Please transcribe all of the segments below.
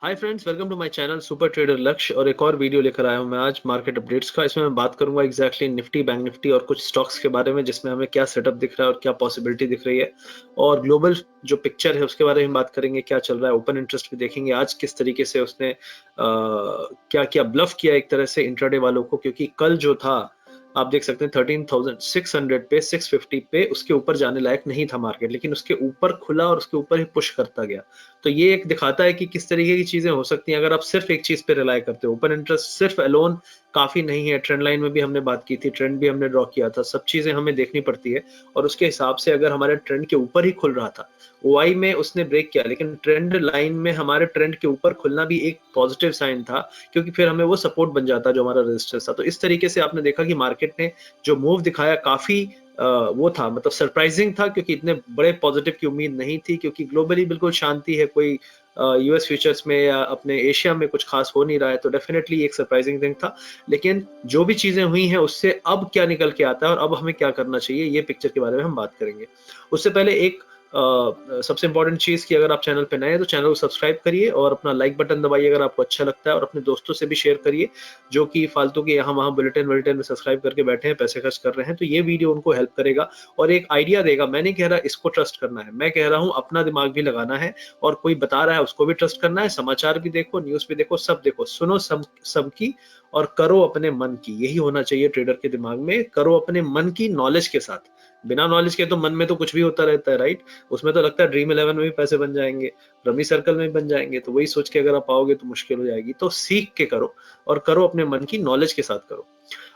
Hi friends, welcome to my channel super trader Lakshya. और एक और वीडियो लेकर आया हूं मैं आज मार्केट अपडेट्स का। इसमें मैं बात करूंगा एग्जैक्टली निफ्टी, बैंक निफ्टी और कुछ स्टॉक्स के बारे में, जिसमें हमें क्या सेटअप दिख रहा है और क्या पॉसिबिलिटी दिख रही है। और ग्लोबल जो पिक्चर है उसके बारे में बात करेंगे, क्या चल रहा है। ओपन इंटरेस्ट भी देखेंगे आज किस तरीके से उसने क्या क्या ब्लफ किया एक तरह से इंट्राडे वालों को, क्योंकि कल जो था आप देख सकते हैं 13,600 पे 650 पे उसके ऊपर जाने लायक नहीं था मार्केट, लेकिन उसके ऊपर खुला और उसके ऊपर ही पुश करता गया। तो ये एक दिखाता है कि किस तरीके की चीजें हो सकती हैं अगर आप सिर्फ एक चीज पे रिलाई करते हो। ओपन इंटरेस्ट सिर्फ अलोन काफी नहीं है। ट्रेंड लाइन में भी हमने बात की थी, ट्रेंड भी हमने ड्रॉ किया था, सब चीजें हमें देखनी पड़ती है। और उसके हिसाब से अगर हमारे ट्रेंड के ऊपर ही खुल रहा था, ओआई में उसने ब्रेक किया, लेकिन ट्रेंड लाइन में हमारे ट्रेंड के ऊपर खुलना भी एक पॉजिटिव साइन था, क्योंकि फिर हमें वो सपोर्ट बन जाता जो हमारा रेजिस्टेंस था। तो इस तरीके से आपने देखा कि मार्केट ने जो मूव दिखाया काफी वो था, मतलब सरप्राइजिंग था, क्योंकि इतने बड़े पॉजिटिव की उम्मीद नहीं थी, क्योंकि ग्लोबली बिल्कुल शांति है, कोई यूएस फ्यूचर्स में या अपने एशिया में कुछ खास हो नहीं रहा है। तो डेफिनेटली एक सरप्राइजिंग थिंग था। लेकिन जो भी चीजें हुई हैं उससे अब क्या निकल के आता है और अब हमें क्या करना चाहिए, ये पिक्चर के बारे में हम बात करेंगे। उससे पहले एक सबसे इंपॉर्टेंट चीज कि अगर आप चैनल पे नए हैं तो चैनल को सब्सक्राइब करिए और अपना लाइक बटन दबाइए अगर आपको अच्छा लगता है, और अपने दोस्तों से भी शेयर करिए जो कि फालतू के यहाँ वहाँ बुलेटिन में सब्सक्राइब करके बैठे हैं, पैसे खर्च कर रहे हैं। तो ये वीडियो उनको हेल्प करेगा और एक आइडिया देगा। मैं नहीं कह रहा इसको ट्रस्ट करना है, मैं कह रहा हूँ अपना दिमाग भी लगाना है, और कोई बता रहा है उसको भी ट्रस्ट करना है। समाचार भी देखो, न्यूज भी देखो, सब देखो, सुनो सबकी और करो अपने मन की। यही होना चाहिए ट्रेडर के दिमाग में, करो अपने मन की नॉलेज के साथ। बिना नॉलेज के तो मन में तो कुछ भी होता रहता है, राइट। उसमें तो लगता है ड्रीम 11 में भी पैसे बन जाएंगे, रमी सर्कल में भी बन जाएंगे, तो वही सोच के अगर आप आओगे तो मुश्किल हो जाएगी। तो सीख के करो और करो अपने मन की नॉलेज के साथ करो।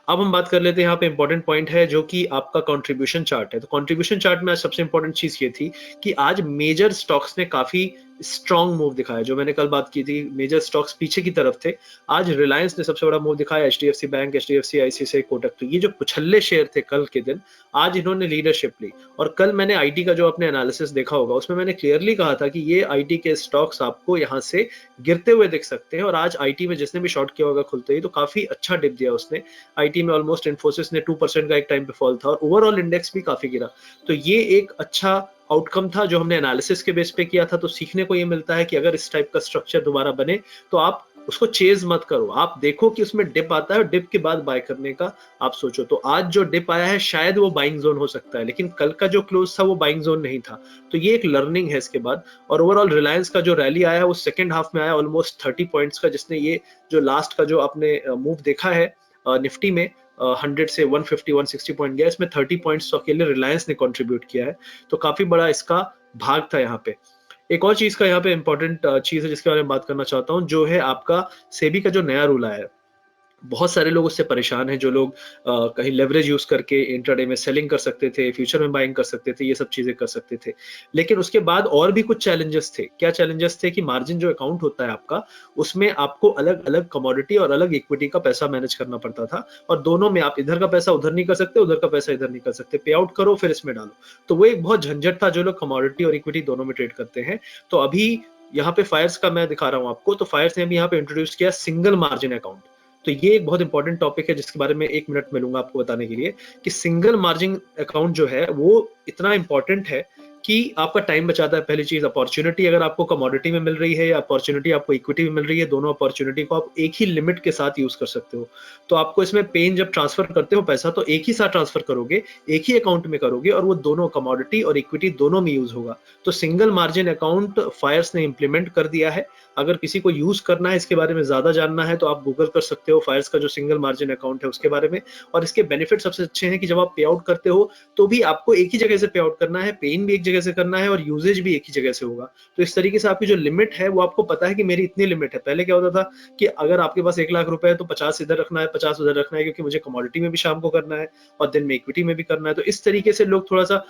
अब हम बात कर लेते हैं, यहाँ पे इंपॉर्टेंट पॉइंट है जो कि आपका कंट्रीब्यूशन चार्ट है। तो कंट्रीब्यूशन चार्ट में आज सबसे इंपॉर्टेंट चीज ये थी कि आज मेजर स्टॉक्स ने काफी स्ट्रॉन्ग मूव दिखाया। जो मैंने कल बात की थी, मेजर स्टॉक्स पीछे की तरफ थे, आज रिलायंस ने सबसे बड़ा मूव दिखाया, HDFC bank, HDFC, ICICI, Kotak. तो ये जो पिछले शेयर थे कल के दिन, आज इन्होंने लीडरशिप ली। और कल मैंने आईटी का जो आपने एनालिसिस देखा होगा, उसमें मैंने क्लियरली कहा था कि ये आईटी के स्टॉक्स आपको यहाँ से गिरते हुए दिख सकते हैं। और आज आईटी में जिसने भी शॉर्ट किया होगा खुलते ही, तो काफी अच्छा डिप दिया उसने। आईटी में ऑलमोस्ट इन्फोसिस ने 2% का एक टाइम पे फॉल था, और ओवरऑल इंडेक्स भी काफी गिरा। तो ये एक अच्छा आउटकम था जो हमने एनालिसिस के बेस पे किया था। तो सीखने को ये मिलता है कि अगर इस टाइप का स्ट्रक्चर दोबारा बने तो आप उसको चेज मत करो, आप देखो कि उसमें डिप आता है और डिप के बाद बाय करने का आप सोचो। तो आज जो डिप आया है शायद वो बाइंग जोन हो सकता है, लेकिन कल का जो क्लोज था वो बाइंग जोन नहीं था। तो ये एक लर्निंग है इसके बाद। और ओवरऑल रिलायंस का जो रैली आया वो सेकंड हाफ में आया, ऑलमोस्ट 30 पॉइंट्स का, जिसने ये जो लास्ट का जो आपने मूव देखा है निफ्टी में 100 से 150 160 पॉइंट गया, इसमें 30 पॉइंट्स तो अकेले रिलायंस ने कंट्रीब्यूट किया है। तो काफी बड़ा इसका भाग था यहाँ पे। एक और चीज का यहाँ पे इंपॉर्टेंट चीज है जिसके बारे में बात करना चाहता हूँ, जो है आपका सेबी का जो नया रूल आया है। बहुत सारे लोग उससे परेशान हैं, जो लोग कहीं लेवरेज यूज करके इंट्राडे में सेलिंग कर सकते थे, फ्यूचर में बाइंग कर सकते थे, ये सब चीजें कर सकते थे। लेकिन उसके बाद और भी कुछ चैलेंजेस थे। क्या चैलेंजेस थे कि मार्जिन जो अकाउंट होता है आपका, उसमें आपको अलग अलग कमोडिटी और अलग इक्विटी का पैसा मैनेज करना पड़ता था। और दोनों में आप इधर का पैसा उधर नहीं कर सकते, उधर का पैसा इधर नहीं कर सकते, पे आउट करो फिर इसमें डालो। तो वो एक बहुत झंझट था जो लोग कमोडिटी और इक्विटी दोनों में ट्रेड करते हैं। तो अभी यहाँ पे फायर्स का मैं दिखा रहा हूँ आपको। तो फायर्स ने भी यहाँ पे इंट्रोड्यूस किया सिंगल मार्जिन अकाउंट। तो ये एक बहुत इंपॉर्टेंट टॉपिक है जिसके बारे में 1 मिनट मिलूंगा आपको बताने के लिए, कि सिंगल मार्जिन अकाउंट जो है वो इतना इंपॉर्टेंट है कि आपका टाइम बचाता है। पहली चीज, अपॉर्चुनिटी अगर आपको कमोडिटी में मिल रही है या अपॉर्चुनिटी आपको इक्विटी में मिल रही है, दोनों अपॉर्चुनिटी को आप एक ही लिमिट के साथ यूज कर सकते हो। तो आपको इसमें पेन जब ट्रांसफर करते हो पैसा, तो एक ही साथ ट्रांसफर करोगे, एक ही अकाउंट में करोगे, और वो दोनों कमोडिटी और इक्विटी दोनों में यूज होगा। तो सिंगल मार्जिन अकाउंट फायर्स ने इंप्लीमेंट कर दिया है। अगर किसी को यूज करना है, इसके बारे में ज्यादा जानना है, तो आप गूगल कर सकते हो फायर्स का जो सिंगल मार्जिन अकाउंट है उसके बारे में। और इसके बेनिफिट सबसे अच्छे हैं कि जब आप पे आउट करते हो तो भी आपको एक ही जगह से पे आउट करना है, पेन भी एक जगह से करना है, और यूजेज भी एक ही जगह से होगा। तो इस तरीके से आपकी जो लिमिट है वो आपको पता है कि मेरी इतनी लिमिट है। पहले क्या होता था कि अगर आपके पास 1 लाख रुपए है तो 50 इधर रखना है, 50 उधर रखना है, क्योंकि मुझे कमोडिटी में भी शाम को करना है और दिन में इक्विटी में भी करना है। तो इस तरीके से लोग थोड़ा सा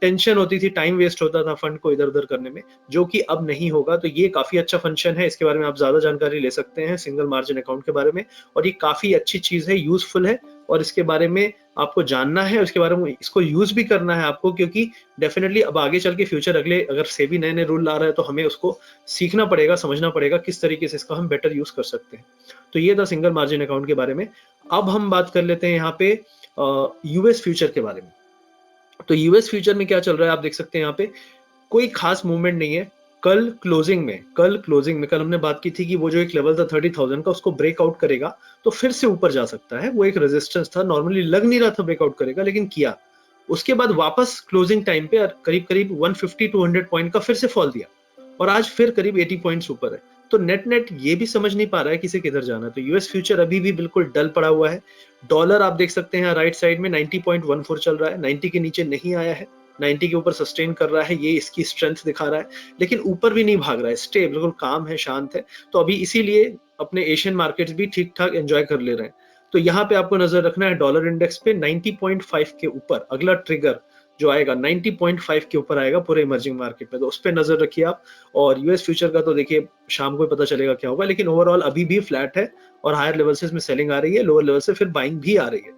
टेंशन होती थी, टाइम वेस्ट होता था फंड को इधर उधर करने में, जो कि अब नहीं होगा। तो ये काफी अच्छा फंक्शन है, इसके बारे में आप ज्यादा जानकारी ले सकते हैं सिंगल मार्जिन अकाउंट के बारे में। और ये काफी अच्छी चीज है, यूजफुल है, और इसके बारे में आपको जानना है, उसके बारे में इसको यूज भी करना है आपको, क्योंकि डेफिनेटली अब आगे चल के फ्यूचर अगले अगर सेबी नए नए रूल ला रहा है तो हमें उसको सीखना पड़ेगा, समझना पड़ेगा किस तरीके से इसका हम बेटर यूज कर सकते हैं। तो ये था सिंगल मार्जिन अकाउंट के बारे में। अब हम बात कर लेते हैं यहाँ पे यूएस फ्यूचर के बारे में। तो यूएस फ्यूचर में क्या चल रहा है आप देख सकते हैं यहाँ पे, कोई खास मूवमेंट नहीं है। कल क्लोजिंग में कल हमने बात की थी कि वो जो एक लेवल था 30,000 का, उसको ब्रेकआउट करेगा तो फिर से ऊपर जा सकता है। वो एक रेजिस्टेंस था, नॉर्मली लग नहीं रहा था ब्रेकआउट करेगा, लेकिन किया। उसके बाद वापस क्लोजिंग टाइम पे करीब करीब 150 टू 100 पॉइंट का फिर से फॉल दिया, और आज फिर करीब 80 पॉइंट्स ऊपर है। तो नेट नेट ये भी समझ नहीं पा रहा है किसे किधर जाना है। तो यूएस फ्यूचर अभी भी बिल्कुल डल पड़ा हुआ है। डॉलर आप देख सकते हैं राइट साइड में 90.14 चल रहा है, 90 के नीचे नहीं आया है, 90 के ऊपर सस्टेन कर रहा है, ये इसकी स्ट्रेंथ दिखा रहा है, लेकिन ऊपर भी नहीं भाग रहा है, स्टे बिल्कुल काम है, शांत है। तो अभी इसीलिए अपने एशियन मार्केट्स भी ठीक ठाक एंजॉय कर ले रहे हैं। तो यहाँ पे आपको नजर रखना है डॉलर इंडेक्स पे 90.5 के ऊपर, अगला ट्रिगर जो आएगा 90.5 के ऊपर आएगा पूरे इमर्जिंग मार्केट में, तो उस पर नजर रखिए आप। और यूएस फ्यूचर का तो देखिए शाम को पता चलेगा क्या होगा, लेकिन ओवरऑल अभी भी फ्लैट है और हायर लेवल से इसमें सेलिंग आ रही है, लोअर लेवल से फिर बाइंग भी आ रही है।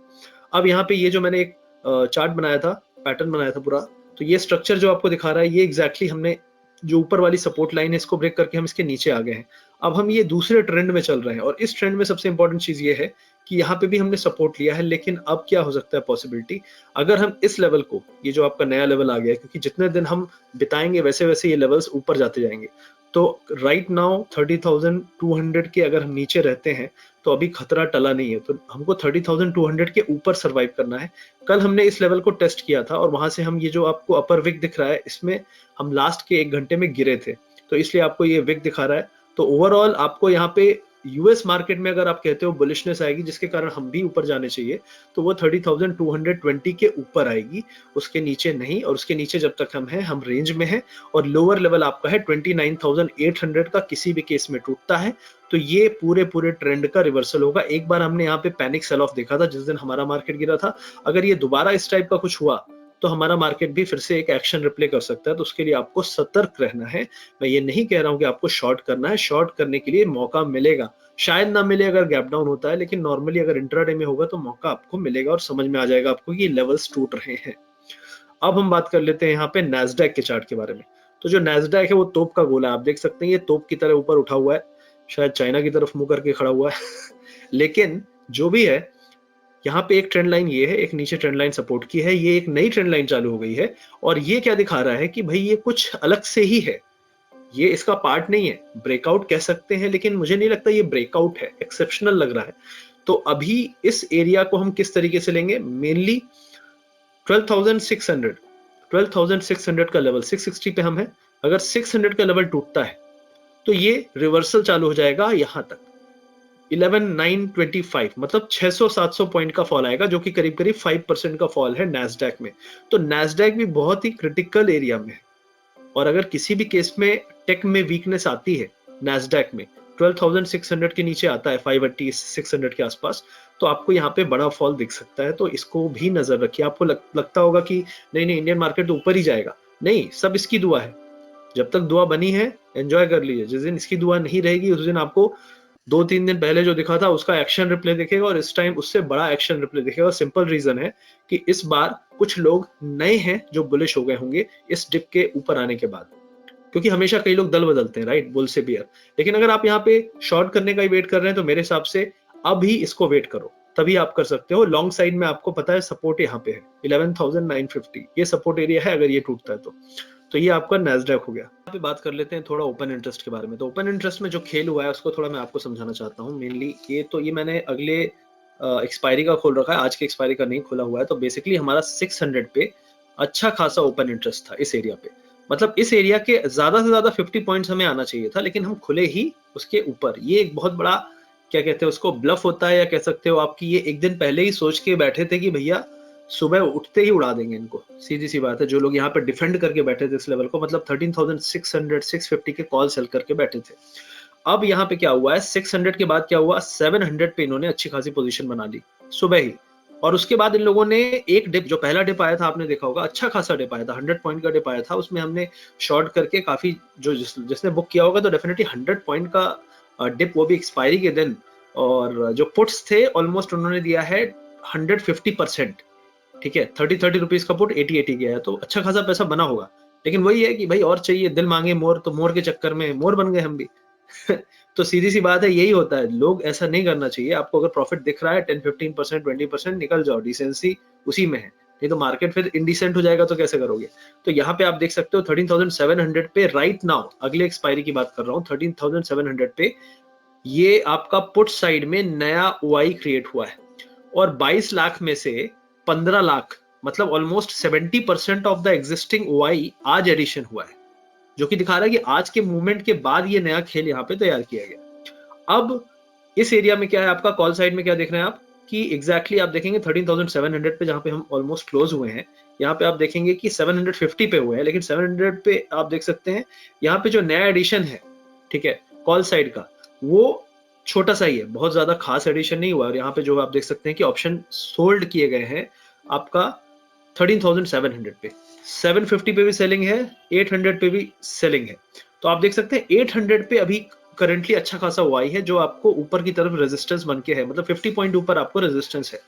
अब यहाँ पे ये जो मैंने एक चार्ट बनाया था, पैटर्न बनाया था पूरा, तो ये स्ट्रक्चर जो आपको दिखा रहा है, ये एग्जैक्टली हमने जो ऊपर वाली सपोर्ट लाइन है इसको ब्रेक करके हम इसके नीचे आ गए हैं। अब हम ये दूसरे ट्रेंड में चल रहे हैं, और इस ट्रेंड में सबसे इंपॉर्टेंट चीज ये है कि यहाँ पे भी हमने सपोर्ट लिया है, लेकिन अब क्या हो सकता है पॉसिबिलिटी, अगर हम इस लेवल को, ये जो आपका नया लेवल आ गया है, क्योंकि जितने दिन हम बिताएंगे वैसे वैसे ये लेवल्स ऊपर जाते जाएंगे। तो राइट नाउ 30,200 के अगर हम नीचे रहते हैं तो अभी खतरा टला नहीं है, तो हमको 30,200 के ऊपर सरवाइव करना है। कल हमने इस लेवल को टेस्ट किया था, और वहां से हम, ये जो आपको अपर विक दिख रहा है, इसमें हम लास्ट के 1 घंटे में गिरे थे, तो इसलिए आपको ये विक दिखा रहा है। तो ओवरऑल आपको यहाँ पे यूएस मार्केट में अगर आप कहते हो बुलिशनेस आएगी जिसके कारण हम भी ऊपर जाने चाहिए, तो वो 30,220 के ऊपर आएगी, उसके नीचे नहीं। और उसके नीचे जब तक हम हैं, हम रेंज में हैं, और लोअर लेवल आपका है 29,800 का, किसी भी केस में टूटता है तो ये पूरे ट्रेंड का रिवर्सल होगा। एक बार हमने यहाँ पे पैनिक सेल ऑफ देखा था जिस दिन हमारा मार्केट गिरा था, अगर ये दोबारा इस टाइप का कुछ हुआ तो हमारा मार्केट भी फिर से एक एक्शन रिप्ले कर सकता है। तो उसके लिए आपको सतर्क रहना है। मैं ये नहीं कह रहा हूं कि आपको शॉर्ट करना है, शॉर्ट करने के लिए मौका मिलेगा, शायद ना मिले अगर गैप डाउन होता है, लेकिन नॉर्मली अगर इंट्राडे में होगा तो मौका आपको मिलेगा और समझ में आ जाएगा आपको कि लेवल्स टूट रहे हैं। अब हम बात कर लेते हैं यहाँ पे नैस्डैक के चार्ट के बारे में। तो जो नैस्डैक है वो तोप का गोला है, आप देख सकते हैं ये तोप की तरह ऊपर उठा हुआ है, शायद चाइना की तरफ मुंह करके खड़ा हुआ है लेकिन जो भी है, यहाँ पे एक ट्रेंड लाइन ये है, एक नीचे ट्रेंड लाइन सपोर्ट की है, ये एक नई ट्रेंड लाइन चालू हो गई है, और ये क्या दिखा रहा है कि भाई ये कुछ अलग से ही है, ये इसका पार्ट नहीं है। ब्रेकआउट कह सकते हैं, लेकिन मुझे नहीं लगता ये ब्रेकआउट है, एक्सेप्शनल लग रहा है। तो अभी इस एरिया को हम किस तरीके से लेंगे, मेनली 12,600 का लेवल, 660 पे हम हैं, अगर 600 का लेवल टूटता है तो ये रिवर्सल चालू हो जाएगा यहां तक 11,925, मतलब 600-700 पॉइंट का फॉल आएगा, जो कि करीब करीब 5% का फॉल है नैस्डैक में। तो नैस्डैक भी बहुत ही क्रिटिकल एरिया में है, और अगर किसी भी केस में टेक में वीकनेस आती है नैस्डैक में, 12,600 के नीचे आता है, 580 600 के आसपास, तो आपको यहाँ पे बड़ा फॉल दिख सकता है। तो इसको भी नजर रखिए। आपको लगता होगा कि नहीं इंडियन मार्केट तो ऊपर ही जाएगा, नहीं, सब इसकी दुआ है। जब तक दुआ बनी है एंजॉय कर लीजिए, जिस दिन इसकी दुआ नहीं रहेगी उस दिन आपको 2-3 दिन पहले जो दिखा था उसका एक्शन रिप्ले दिखेगा, और इस टाइम उससे बड़ा एक्शन रिप्ले दिखेगा। सिंपल रीजन है कि इस बार कुछ लोग नए हैं जो बुलिश हो गए होंगे इस डिप के ऊपर आने के बाद, क्योंकि हमेशा कई लोग दल बदलते हैं, राइट, बुल से बियर। लेकिन अगर आप यहाँ पे शॉर्ट करने का ही वेट कर रहे हैं तो मेरे हिसाब से अभी इसको वेट करो, तभी आप कर सकते हो। लॉन्ग साइड में आपको पता है सपोर्ट यहाँ पे है 11,950, ये सपोर्ट एरिया है अगर ये टूटता है तो ये आपका नैस्डैक हो गया। यहाँ पे बात कर लेते हैं थोड़ा ओपन इंटरेस्ट के बारे में। तो ओपन इंटरेस्ट में जो खेल हुआ है उसको थोड़ा मैं आपको समझाना चाहता हूँ। मेनली ये मैंने अगले एक्सपायरी का खोल रखा है, आज के एक्सपायरी का नहीं खोला हुआ है। तो बेसिकली हमारा 600 पे अच्छा खासा ओपन इंटरेस्ट था इस एरिया पे, मतलब इस एरिया के ज्यादा से ज्यादा 50 पॉइंट्स हमें आना चाहिए था, लेकिन हम खुले ही उसके ऊपर। ये एक बहुत बड़ा, क्या कहते हैं उसको, ब्लफ होता है या कह सकते हो आपकी, ये एक दिन पहले ही सोच के बैठे थे कि भैया सुबह उठते ही उड़ा देंगे इनको, सीधी सी बात है। जो लोग यहाँ पे डिफेंड करके बैठे थे इस लेवल को, मतलब 13,600 650 के कॉल सेल करके बैठे थे। अब यहाँ पे क्या हुआ है, 600 के बाद क्या हुआ, 700 पे इन्होंने अच्छी खासी पोजीशन बना ली सुबह ही, और उसके बाद इन लोगों ने एक डिप, जो पहला डिप आया था आपने देखा होगा, अच्छा खासा डिप आया था, 100 पॉइंट का डिप आया था, उसमें हमने शॉर्ट करके काफी, जो जिसने बुक किया होगा तो डेफिनेटली 100 पॉइंट का डिप, वो भी एक्सपायरी के दिन। और जो पुट्स थे ऑलमोस्ट उन्होंने दिया है 150%, ठीक है, 30 रुपीज का पुट 80 गया है, तो अच्छा खासा पैसा बना होगा। लेकिन वही है कि भाई और चाहिए, दिल मांगे मोर, तो मोर के चक्कर में मोर बन गए हम भी तो सीधी सी बात है, यही होता है, लोग ऐसा नहीं करना चाहिए। आपको अगर प्रॉफिट दिख रहा है 10-15%, 20%, निकल जाओ, डिसेंसी उसी में है। नहीं तो मार्केट फिर इंडिसेंट हो जाएगा तो कैसे करोगे। तो यहाँ पे आप देख सकते हो 13,700 पे राइट नाउ, अगले एक्सपायरी की बात कर रहा हूँ, 13,700 पे ये आपका पुट साइड में नया ओआई क्रिएट हुआ है और 22 लाख में से 15 लाख मतलब almost 70% of the existing OI आज एडिशन हुआ है, जो कि दिखा रहा है कि आज के मूवमेंट के बाद ये नया खेल यहाँ पे तैयार किया गया। अब इस एरिया में क्या है आपका कॉल साइड में क्या देख रहे हैं आप कि एग्जैक्टली आप देखेंगे 13,700 पे जहां पे हम ऑलमोस्ट क्लोज हुए हैं, यहाँ पे आप देखेंगे कि 750 पे हुए हैं, लेकिन 700 पे आप देख सकते हैं यहाँ पे जो नया एडिशन है, ठीक है, कॉल साइड का, वो छोटा सा ही है, बहुत ज्यादा खास एडिशन नहीं हुआ। और यहाँ पे जो आप देख सकते हैं कि ऑप्शन सोल्ड किए गए हैं आपका 13,700 पे, 750 पे भी सेलिंग है, 800 पे भी सेलिंग है। तो आप देख सकते हैं 800 पे अभी करंटली अच्छा खासा वाई है जो आपको ऊपर की तरफ रेजिस्टेंस बन के है, मतलब 50 पॉइंट ऊपर आपको रेजिस्टेंस है।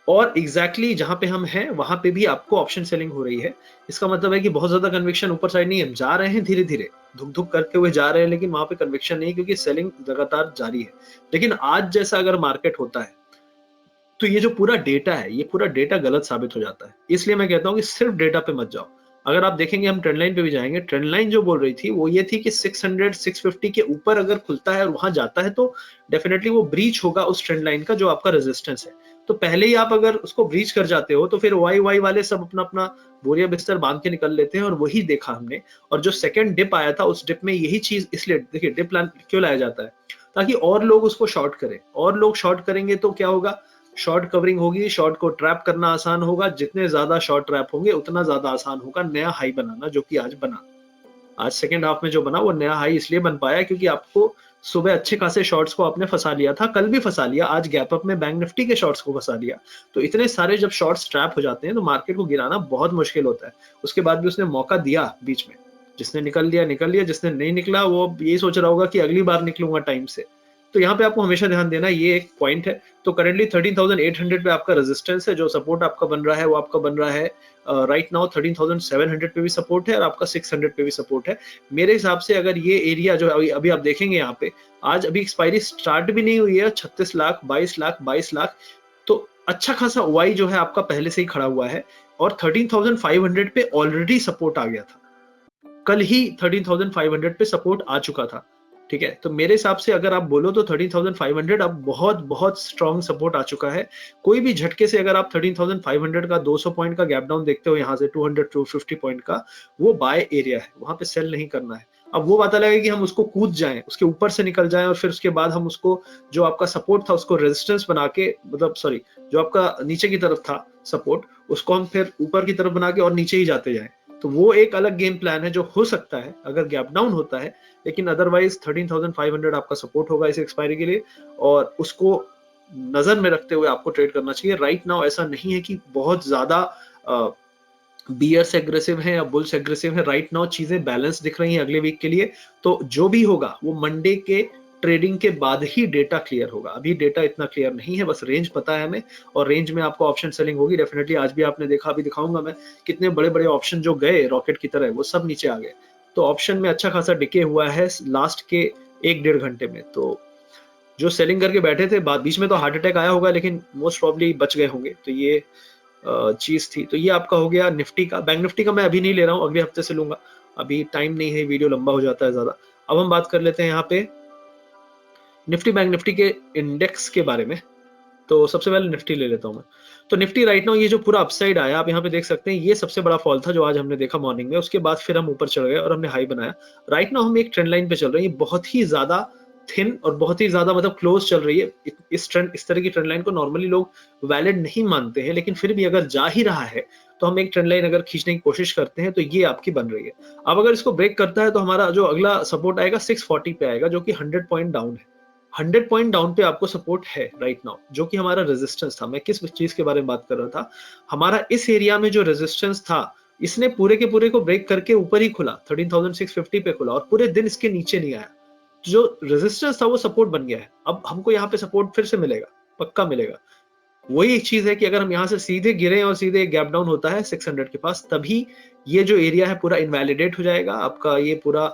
और एग्जैक्टली जहां पे हम हैं वहां पे भी आपको ऑप्शन सेलिंग हो रही है। इसका मतलब है कि बहुत ज्यादा कन्विक्शन ऊपर साइड नहीं है, जा रहे हैं धीरे धीरे धुक धुक करके हुए जा रहे हैं, लेकिन वहां पे कन्विक्शन नहीं है क्योंकि सेलिंग लगातार जारी है। लेकिन आज जैसा अगर मार्केट होता है तो ये जो पूरा डेटा है, ये पूरा डेटा गलत साबित हो जाता है। इसलिए मैं कहता हूं कि सिर्फ डेटा पे मत जाओ। अगर आप देखेंगे, हम ट्रेंड लाइन पे भी जाएंगे, ट्रेंड लाइन जो बोल रही थी वो ये थी कि 600 650 के ऊपर अगर खुलता है और वहां जाता है तो डेफिनेटली वो ब्रीच होगा उस ट्रेंड लाइन का जो आपका रेजिस्टेंस है। तो पहले ही आप अगर उसको ब्रीच कर जाते हो तो फिर वाई वाई वाले सब अपना अपना बोरिया बिस्तर बांध के निकल लेते हैं, और वही देखा हमने। और जो सेकंड डिप आया था उस डिप में यही चीज, इसलिए देखिए डिप क्यों लाया जाता है, ताकि और लोग उसको शॉर्ट करें, और लोग शॉर्ट करेंगे तो क्या होगा, शॉर्ट कवरिंग होगी, शॉर्ट को ट्रैप करना आसान होगा, जितने ज्यादा शॉर्ट ट्रैप होंगे उतना ज्यादा आसान होगा नया हाई बनाना, जो कि आज बना। आज सेकंड हाफ में जो बना वो नया हाई इसलिए बन पाया क्योंकि आपको सुबह अच्छे खासे शॉर्ट्स को आपने फंसा लिया था, कल भी फंसा लिया, आज गैप अप में बैंक निफ्टी के शॉर्ट्स को फंसा लिया। तो इतने सारे जब शॉर्ट्स ट्रैप हो जाते हैं तो मार्केट को गिराना बहुत मुश्किल होता है। उसके बाद भी उसने मौका दिया बीच में, जिसने निकल लिया, जिसने नहीं निकला वो यही सोच रहा होगा कि अगली बार निकलूंगा टाइम से। तो यहाँ पे आपको हमेशा ध्यान देना, ये एक पॉइंट है। तो करेंटली 13,800 पे आपका रेजिस्टेंस है, जो सपोर्ट आपका बन रहा है वो आपका बन रहा है राइट नाउ 13,700 पे भी सपोर्ट है और आपका 600 पे भी सपोर्ट है। मेरे हिसाब से अगर ये एरिया जो अभी आप देखेंगे यहाँ पे, आज अभी एक्सपायरी स्टार्ट भी नहीं हुई है, 36 लाख 22 लाख 22 लाख, तो अच्छा खासा वाई जो है आपका पहले से ही खड़ा हुआ है। और 13,500 पे ऑलरेडी सपोर्ट आ गया था, कल ही 13,500 पे सपोर्ट आ चुका था, ठीक है। तो मेरे हिसाब से अगर आप बोलो तो 13,500 अब बहुत बहुत स्ट्रॉन्ग सपोर्ट आ चुका है। कोई भी झटके से अगर आप 13,500 का 200 पॉइंट का गैप डाउन देखते हो यहाँ से 200 250 पॉइंट का, वो बाय एरिया है, वहां पे सेल नहीं करना है। अब वो बात अलग है कि हम उसको कूद जाएं, उसके ऊपर से निकल जाएं और फिर उसके बाद हम उसको, जो आपका सपोर्ट था उसको रेजिस्टेंस बना के, मतलब सॉरी, जो आपका नीचे की तरफ था सपोर्ट, उसको हम फिर ऊपर की तरफ बना के और नीचे ही जाते जाएं, तो वो एक अलग गेम प्लान है जो हो सकता है अगर गैप डाउन होता है। लेकिन अदरवाइज 13,500 आपका सपोर्ट होगा इस एक्सपायरी के लिए, और उसको नजर में रखते हुए आपको ट्रेड करना चाहिए। राइट नाउ ऐसा नहीं है कि बहुत ज्यादा बियर्स एग्रेसिव हैं या बुल्स एग्रेसिव हैं, राइट नाउ चीजें बैलेंस दिख रही हैं अगले वीक के लिए। तो जो भी होगा वो मंडे के ट्रेडिंग के बाद ही डेटा क्लियर होगा, अभी डेटा इतना क्लियर नहीं है, बस रेंज पता है हमें, और रेंज में आपको ऑप्शन सेलिंग होगी डेफिनेटली। आज भी आपने देखा, अभी दिखाऊंगा मैं, कितने बड़े बड़े ऑप्शन जो गए रॉकेट की तरह वो सब नीचे आ गए। तो ऑप्शन में अच्छा खासा डिके हुआ है लास्ट के 1-1.5 घंटे में। तो जो सेलिंग करके बैठे थे, बाद बीच में तो हार्ट अटैक आया होगा, लेकिन मोस्ट प्रॉब्ली बच गए होंगे। तो ये चीज थी। तो ये आपका हो गया निफ्टी का। बैंक निफ्टी का मैं अभी नहीं ले रहा हूँ, अगले हफ्ते से लूंगा, अभी टाइम नहीं है, वीडियो लंबा हो जाता है ज्यादा। अब हम बात कर लेते हैं यहाँ पे निफ्टी बैंक निफ्टी के इंडेक्स के बारे में। तो सबसे पहले निफ्टी ले लेता हूं मैं। तो निफ्टी राइट नाउ ये जो पूरा अपसाइड आया, आप यहाँ पे देख सकते हैं, ये सबसे बड़ा फॉल था जो आज हमने देखा मॉर्निंग में। उसके बाद फिर हम ऊपर चढ़ गए और हमने हाई बनाया। राइट नाउ हम एक ट्रेंड लाइन पे चल रहे हैं, ये बहुत ही ज्यादा थिन और बहुत ही ज्यादा मतलब क्लोज चल रही है। इस तरह की ट्रेंड लाइन को नॉर्मली लोग वैलिड नहीं मानते हैं, लेकिन फिर भी अगर जा ही रहा है तो हम एक ट्रेंड लाइन अगर खींचने की कोशिश करते हैं तो ये आपकी बन रही है। अब अगर इसको ब्रेक करता है तो हमारा जो अगला सपोर्ट आएगा 640 पे आएगा, जो कि 100 पॉइंट डाउन है। 100 पॉइंट डाउन पे आपको सपोर्ट है राइट नाउ, जो कि हमारा रेजिस्टेंस था। मैं किस चीज के बारे में बात कर रहा था, हमारा इस एरिया में जो रेजिस्टेंस था, इसने पूरे के पूरे को ब्रेक करके ऊपर ही खुला, 13,650 पे खुला और पूरे दिन इसके नीचे नहीं आया। जो रेजिस्टेंस था वो सपोर्ट बन गया है। अब हमको यहाँ पे सपोर्ट फिर से मिलेगा, पक्का मिलेगा। वही एक चीज है कि अगर हम यहाँ से सीधे गिरे और सीधे गैप डाउन होता है 600 के पास, तभी ये जो एरिया है पूरा इनवैलिडेट हो जाएगा आपका, ये पूरा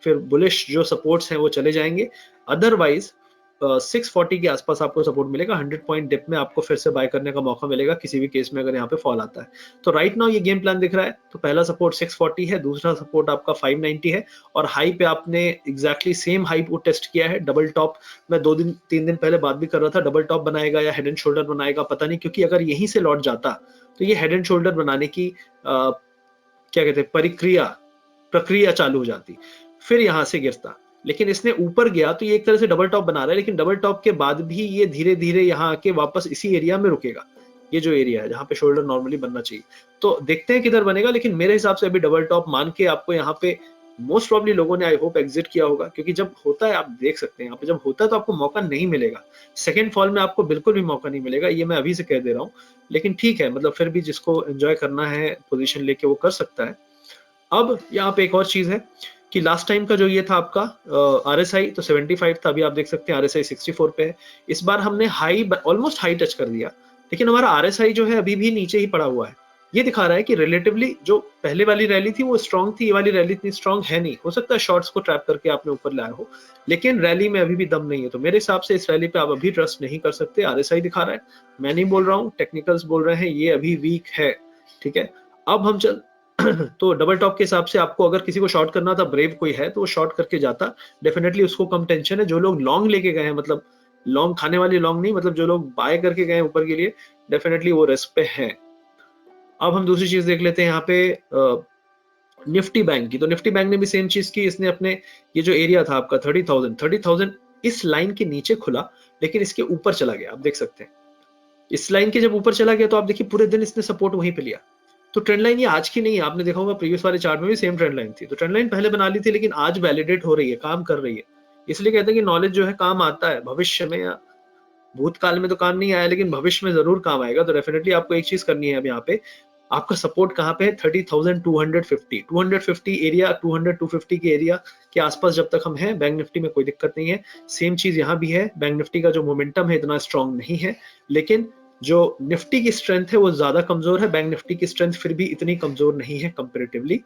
फिर बुलिश जो सपोर्ट्स हैं वो चले जाएंगे। अदरवाइज 640 के आसपास आपको सपोर्ट मिलेगा। 100 पॉइंट डिप में आपको फिर से बाय करने का मौका मिलेगा किसी भी केस में अगर यहाँ पे फॉल आता है। तो राइट नाउ ये गेम प्लान दिख रहा है। तो पहला सपोर्ट 640 है, दूसरा सपोर्ट आपका 590 है, और हाई पे आपने एग्जैक्टली सेम हाई को टेस्ट किया है। डबल टॉप मैं 2 दिन 3 दिन पहले बात भी कर रहा था, डबल टॉप बनाएगा या हेड एंड शोल्डर बनाएगा पता नहीं, क्योंकि अगर यहीं से लौट जाता तो ये हेड एंड शोल्डर बनाने की क्या कहते हैं प्रक्रिया चालू हो जाती, फिर यहां से गिरता। लेकिन इसने ऊपर गया तो ये एक तरह से डबल टॉप बना रहा है, लेकिन डबल टॉप के बाद भी ये धीरे धीरे यहाँ आके वापस इसी एरिया में रुकेगा। ये जो एरिया है जहां पे शोल्डर नॉर्मली बनना चाहिए, तो देखते हैं किधर बनेगा। लेकिन मेरे हिसाब से अभी डबल टॉप मान के आपको यहाँ पे मोस्ट प्रॉब्ली लोगों ने आई होप एग्जिट किया होगा, क्योंकि जब होता है आप देख सकते हैं यहाँ पे जब होता है तो आपको मौका नहीं मिलेगा। सेकंड फॉल में आपको बिल्कुल भी मौका नहीं मिलेगा, ये मैं अभी से कह दे रहा हूँ। लेकिन ठीक है, मतलब फिर भी जिसको एंजॉय करना है पोजीशन लेके वो कर सकता है। अब यहाँ पे एक और चीज है कि लास्ट टाइम का जो ये था आपका RSI तो 75 था, अभी आप देख सकते हैं RSI 64 पे है। इस बार हमने हाई ऑलमोस्ट हाई टच कर दिया, लेकिन हमारा RSI जो है अभी भी नीचे ही पड़ा हुआ है। ये दिखा रहा है कि रिलेटिवली जो पहले वाली रैली थी वो स्ट्रांग थी, ये वाली रैली इतनी स्ट्रांग है नहीं। हो सकता है शॉर्ट्स को ट्रैप करके आपने ऊपर लाया हो, लेकिन रैली में अभी भी दम नहीं है। तो मेरे हिसाब से इस रैली पे आप अभी ट्रस्ट नहीं कर सकते। RSI दिखा रहा है, मैं नहीं बोल रहा हूँ, टेक्निकल्स बोल रहे हैं ये अभी वीक है। ठीक है, अब हम चल तो डबल टॉप के हिसाब से आपको अगर किसी को शॉर्ट करना था, ब्रेव कोई है तो वो शॉर्ट करके जाता, डेफिनेटली उसको कम टेंशन है। जो लोग लॉन्ग लेके गए हैं, मतलब लॉन्ग खाने वाले लॉन्ग नहीं, मतलब जो लोग बाय करके गए ऊपर के लिए, डेफिनेटली वो रिस्क पे हैं। अब हम दूसरी चीज देख लेते हैं यहाँ पे निफ्टी बैंक की। तो निफ्टी बैंक ने भी सेम चीज की, इसने अपने ये जो एरिया था आपका 30,000 इस लाइन के नीचे खुला, लेकिन इसके ऊपर चला गया। आप देख सकते हैं इस लाइन के जब ऊपर चला गया तो आप देखिए पूरे दिन इसने सपोर्ट वहीं पे लिया। तो ट्रेंड लाइन ये आज की नहीं है, आपने देखा होगा प्रीवियस वाले चार्ट में भी सेम ट्रेंड लाइन थी। तो ट्रेंड लाइन पहले बना ली थी, लेकिन आज वैलिडेट हो रही है, काम कर रही है। इसलिए कहते हैं कि नॉलेज जो है काम आता है भविष्य में, या भूतकाल में तो काम नहीं आया लेकिन भविष्य में जरूर काम आएगा। तो डेफिनेटली आपको एक चीज करनी है अब यहाँ पे, आपका सपोर्ट कहाँ पे है 30,250 एरिया, 200-250 के एरिया के आसपास जब तक हम हैं बैंक निफ्टी में कोई दिक्कत नहीं है। सेम चीज यहाँ भी है, बैंक निफ्टी का जो मोमेंटम है इतना स्ट्रांग नहीं है, लेकिन जो निफ्टी की स्ट्रेंथ है वो ज्यादा कमजोर है। बैंक निफ्टी की स्ट्रेंथ फिर भी इतनी कमजोर नहीं है कंपेरेटिवली।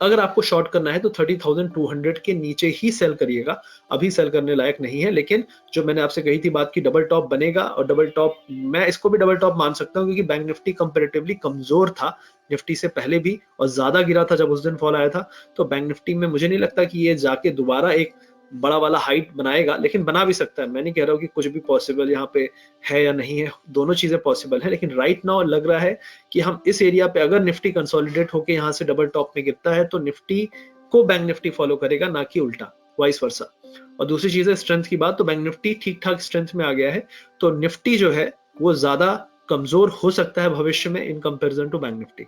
अगर आपको शॉर्ट करना है तो 30,200 के नीचे ही सेल करिएगा, अभी सेल करने लायक नहीं है। लेकिन जो मैंने आपसे कही थी बात की, डबल टॉप बनेगा, और डबल टॉप मैं इसको भी डबल टॉप मान सकता हूँ, क्योंकि बैंक निफ्टी कंपेरेटिवली कमजोर था निफ्टी से पहले भी, और ज्यादा गिरा था जब उस दिन फॉल आया था। तो बैंक निफ्टी में मुझे नहीं लगता कि ये जाके दोबारा एक बड़ा वाला हाइट बनाएगा, लेकिन बना भी सकता है। मैं नहीं कह रहा हूँ कि कुछ भी पॉसिबल यहाँ पे है या नहीं है, दोनों चीजें पॉसिबल है। लेकिन राइट नाउ लग रहा है कि हम इस एरिया पे अगर निफ्टी कंसोलिडेट होकर यहाँ से डबल टॉप में गिरता है तो निफ्टी को बैंक निफ्टी फॉलो करेगा, ना कि उल्टा, वाइस वर्सा। और दूसरी चीज है स्ट्रेंथ की बात, तो बैंक निफ्टी ठीक ठाक स्ट्रेंथ में आ गया है, तो निफ्टी जो है वो ज्यादा कमजोर हो सकता है भविष्य में in comparison to bank Nifty.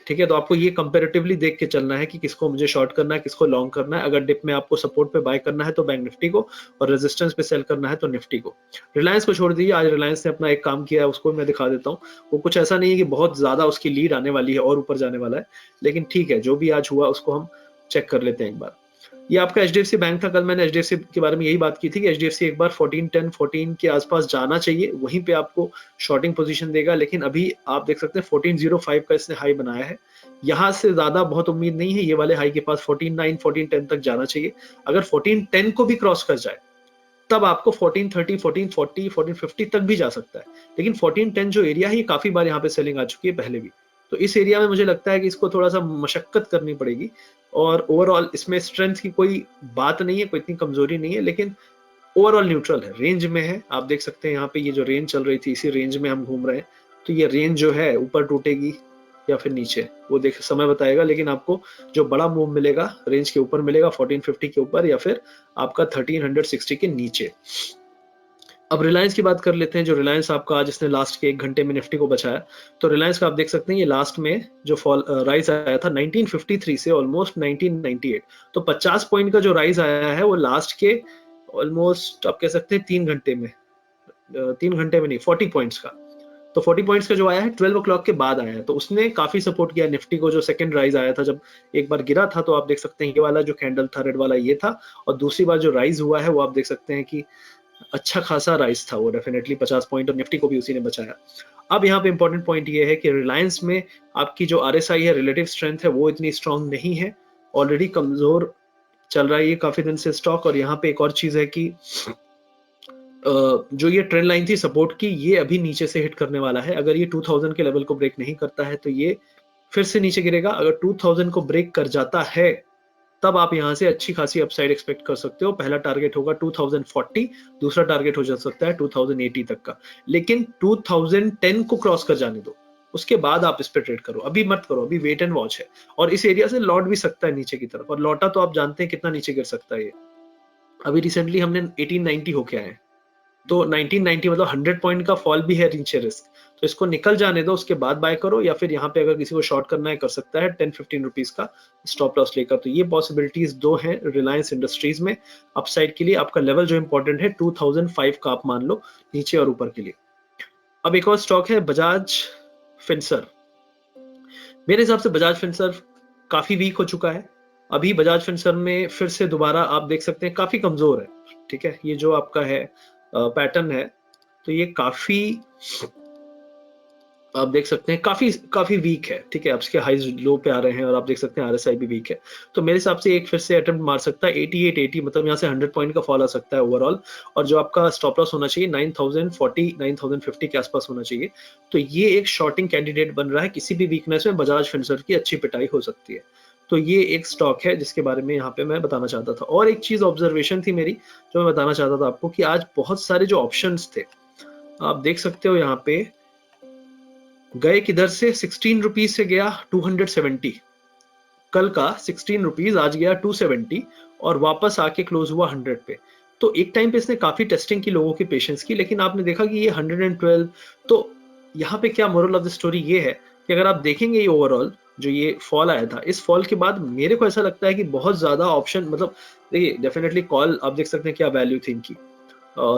ठीक है, तो आपको ये कंपैरेटिवली देख के चलना है कि किसको मुझे शॉर्ट करना है, किसको लॉन्ग करना है। अगर डिप में आपको सपोर्ट पे बाय करना है तो बैंक निफ्टी को, और रेजिस्टेंस पे सेल करना है तो निफ्टी को। रिलायंस को छोड़ दीजिए, आज रिलायंस ने अपना एक काम किया है, उसको मैं दिखा देता हूँ। वो कुछ ऐसा नहीं है कि बहुत ज्यादा उसकी लीड आने वाली है और ऊपर जाने वाला है, लेकिन ठीक है, जो भी आज हुआ उसको हम चेक कर लेते हैं एक बार। ये आपका HDFC बैंक था। कल मैंने HDFC के बारे में यही बात की थी कि HDFC एक बार 1410-14 के आसपास जाना चाहिए, वहीं पे आपको शॉर्टिंग पोजीशन देगा। लेकिन अभी आप देख सकते हैं 1405 का इसने हाई बनाया है, यहाँ से ज्यादा बहुत उम्मीद नहीं है। ये वाले हाई के पास 14.9 14.10 तक जाना चाहिए। अगर 14.10 को भी क्रॉस कर जाए तब आपको 14.30 14.40 14.50 तक भी जा सकता है। लेकिन 14.10 जो एरिया है ये काफी बार यहाँ पे सेलिंग आ चुकी है पहले भी, तो इस एरिया में मुझे लगता है कि इसको थोड़ा सा मशक्कत करनी पड़ेगी। और ओवरऑल इसमें स्ट्रेंथ की कोई बात नहीं है, कोई इतनी कमजोरी नहीं है, लेकिन ओवरऑल न्यूट्रल है, रेंज में है। आप देख सकते हैं यहाँ पे ये जो रेंज चल रही थी, इसी रेंज में हम घूम रहे हैं। तो ये रेंज जो है ऊपर टूटेगी या फिर नीचे, वो देख समय बताएगा। लेकिन आपको जो बड़ा मूव मिलेगा रेंज के ऊपर मिलेगा, 1450 के ऊपर या फिर आपका 1360 के नीचे। अब रिलायंस की बात कर लेते हैं। जो रिलायंस आपका आज इसने लास्ट के 1 घंटे में निफ्टी को बचाया, तो रिलायंस का आप देख सकते हैं ये लास्ट में जो फॉल राइज आया था 1953 से ऑलमोस्ट 1998, तो 50 पॉइंट का जो राइज आया है वो लास्ट के ऑलमोस्ट आप कह सकते हैं 3 घंटे में, 3 घंटे में नहीं 40 पॉइंट्स का। तो 40 पॉइंट्स का जो आया है 12 o'clock के बाद आया है, तो उसने काफी सपोर्ट किया निफ्टी को। जो सेकंड राइज आया था जब एक बार गिरा था, तो आप देख सकते हैं ये वाला जो कैंडल था रेड वाला ये था, और दूसरी बार जो राइज हुआ है वो आप देख सकते हैं कि अच्छा खासा राइज था वो, डेफिनेटली 50 पॉइंट, और निफ्टी को भी उसी ने बचाया। अब यहाँ पे इंपॉर्टेंट पॉइंट ये है कि रिलायंस में आपकी जो RSI है, रिलेटिव स्ट्रेंथ है, वो इतनी स्ट्रांग नहीं है, ऑलरेडी कमजोर चल रहा है ये काफी दिन से स्टॉक। और यहाँ पे एक और चीज है कि जो ये ट्रेंड लाइन थी सपोर्ट की, ये अभी नीचे से हिट करने वाला है। अगर ये 2000 के लेवल को ब्रेक नहीं करता है तो ये फिर से नीचे गिरेगा। अगर 2000 को ब्रेक कर जाता है तब आप यहाँ से अच्छी खासी अपसाइड एक्सपेक्ट कर सकते हो। पहला टारगेट होगा 2040, दूसरा टारगेट हो जा सकता है 2080 तक का। लेकिन 2010 को क्रॉस कर जाने दो, उसके बाद आप इस पे ट्रेड करो। अभी मत करो, अभी वेट एंड वॉच है। और इस एरिया से लौट भी सकता है नीचे की तरफ, और लौटा तो आप जानते हैं कितना नीचे गिर सकता है ये। अभी रिसेंटली हमने 1890 होके आए हैं, तो 1990 मतलब 100 पॉइंट का फॉल भी है नीचे रिस्क। तो इसको निकल जाने दो, उसके बाद बाय करो, या फिर यहाँ पे अगर किसी को शॉर्ट करना है कर सकता है 10-15 रुपीज का स्टॉप लॉस लेकर। तो ये पॉसिबिलिटीज दो हैं रिलायंस इंडस्ट्रीज में अपसाइड के लिए। आपका लेवल जो इंपॉर्टेंट है 2005 का आप मान लो, नीचे और ऊपर के लिए। अब एक और स्टॉक है बजाज फिनसर्व। मेरे हिसाब से बजाज फिनसर्व काफी वीक हो चुका है। अभी बजाज फिनसर्व में फिर से दोबारा आप देख सकते हैं काफी कमजोर है। ठीक है, ये जो आपका है पैटर्न है, तो ये काफी आप देख सकते हैं काफी काफी वीक है। ठीक है, अब इसके हाइज लो पे आ रहे हैं और आप देख सकते हैं आरएसआई भी वीक है। तो मेरे हिसाब से एक फिर से अटेम्प्ट मार सकता है 8880, मतलब यहाँ से 100 पॉइंट का फॉल आ सकता है ओवरऑल। और जो आपका स्टॉप लॉस होना चाहिए 9040 9050 के आसपास होना चाहिए। तो ये एक शॉर्टिंग कैंडिडेट बन रहा है। किसी भी वीकनेस में बजाज फिनसर्व की अच्छी पिटाई हो सकती है। तो ये एक स्टॉक है जिसके बारे में यहाँ पे मैं बताना चाहता था। और एक चीज ऑब्जर्वेशन थी मेरी जो मैं बताना चाहता था आपको, कि आज बहुत सारे जो ऑप्शंस थे आप देख सकते हो यहाँ पे गए किधर से, 16 रुपीज से गया 270, कल का 16 रुपीज आज गया 270, और वापस आके क्लोज हुआ 100 पे। तो एक टाइम पे इसने काफी टेस्टिंग की लोगों की पेशेंस की, लेकिन आपने देखा कि ये 112। तो यहाँ पे क्या मोरल ऑफ द स्टोरी ये है कि अगर आप देखेंगे ये ओवरऑल जो ये फॉल आया था, इस फॉल के बाद मेरे को ऐसा लगता है कि बहुत ज्यादा ऑप्शन, मतलब देखिए डेफिनेटली कॉल आप देख सकते हैं क्या वैल्यू थी इनकी,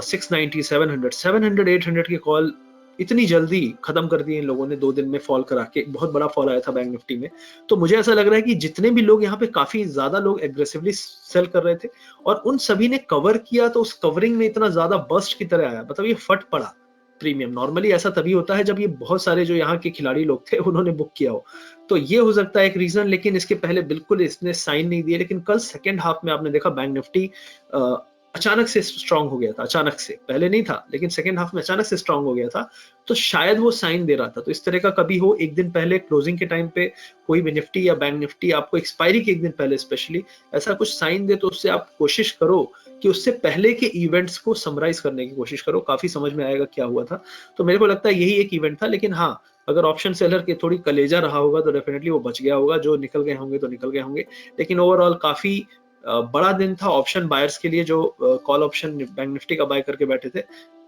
690 700 700 800 की कॉल इतनी जल्दी खत्म कर दी इन लोगों ने 2 दिन में फॉल करा के। बहुत बड़ा फॉल आया था बैंक निफ्टी में। तो मुझे ऐसा लग रहा है कि जितने भी लोग यहाँ पे काफी ज्यादा लोग एग्रेसिवली सेल कर रहे थे और उन सभी ने कवर किया, तो उस कवरिंग में इतना ज्यादा बस्ट की तरह आया, मतलब ये फट पड़ा प्रीमियम। नॉर्मली ऐसा तभी होता है जब ये बहुत सारे जो यहाँ के खिलाड़ी लोग थे उन्होंने बुक किया हो। तो ये हो सकता है एक रीजन, लेकिन इसके पहले बिल्कुल इसने साइन नहीं दिए। लेकिन कल सेकेंड हाफ में आपने देखा बैंक निफ्टी अचानक से स्ट्रांग हो गया था। अचानक से, पहले नहीं था लेकिन सेकेंड हाफ में अचानक से स्ट्रांग हो गया था। तो शायद वो साइन दे रहा था। तो इस तरह का कभी हो एक दिन पहले क्लोजिंग के टाइम पे कोई भी निफ्टी या बैंक निफ्टी आपको एक्सपायरी के एक दिन पहले स्पेशली ऐसा कुछ साइन दे, तो उससे आप कोशिश करो कि उससे पहले के इवेंट्स को समराइज करने की कोशिश करो, काफी समझ में आएगा क्या हुआ था। तो मेरे को लगता है यही एक इवेंट था। लेकिन हाँ, अगर ऑप्शन सेलर के थोड़ी कलेजा रहा होगा तो डेफिनेटली वो बच गया होगा। जो निकल गए होंगे तो निकल गए होंगे। लेकिन ओवरऑल काफी बड़ा दिन था ऑप्शन बायर्स के लिए, जो कॉल ऑप्शन बैंक निफ्टी का बाय करके बैठे थे।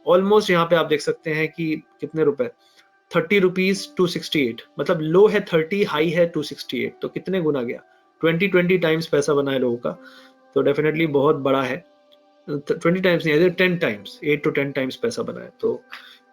ऑलमोस्ट यहाँ पे आप देख सकते हैं कि कितने रुपए, 30 रुपीज 268, मतलब लो है 30, हाई है 268। तो कितने गुना गया, 20 टाइम्स पैसा बना है लोगों का। तो डेफिनेटली बहुत बड़ा है। 20 टाइम्स नहीं, 10 टाइम्स, 8 to 10 टाइम्स पैसा बना है। तो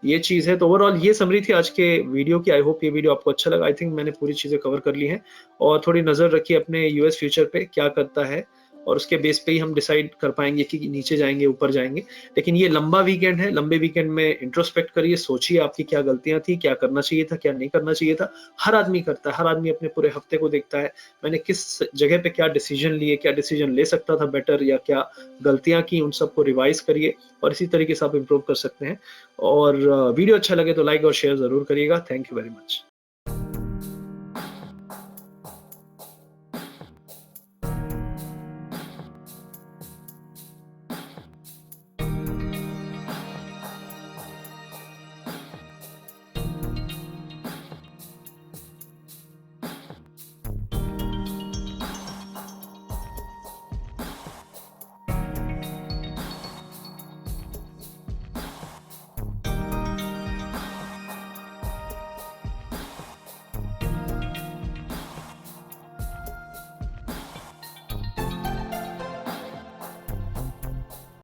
ये चीज है। तो ओवरऑल ये समरी थी आज के वीडियो की। आई होप ये वीडियो आपको अच्छा लगा। आई थिंक मैंने पूरी चीजें कवर कर ली हैं। और थोड़ी नजर रखिए अपने यूएस फ्यूचर पे क्या करता है, और उसके बेस पे ही हम डिसाइड कर पाएंगे कि नीचे जाएंगे ऊपर जाएंगे। लेकिन ये लंबा वीकेंड है, लंबे वीकेंड में इंट्रोस्पेक्ट करिए, सोचिए आपकी क्या गलतियां थी, क्या करना चाहिए था, क्या नहीं करना चाहिए था। हर आदमी करता है, हर आदमी अपने पूरे हफ्ते को देखता है, मैंने किस जगह पे क्या डिसीजन लिए, क्या डिसीजन ले सकता था बेटर, या क्या गलतियां की, उन सबको रिवाइज करिए और इसी तरीके से आप इम्प्रूव कर सकते हैं। और वीडियो अच्छा लगे तो लाइक और शेयर जरूर करिएगा। Thank you very much.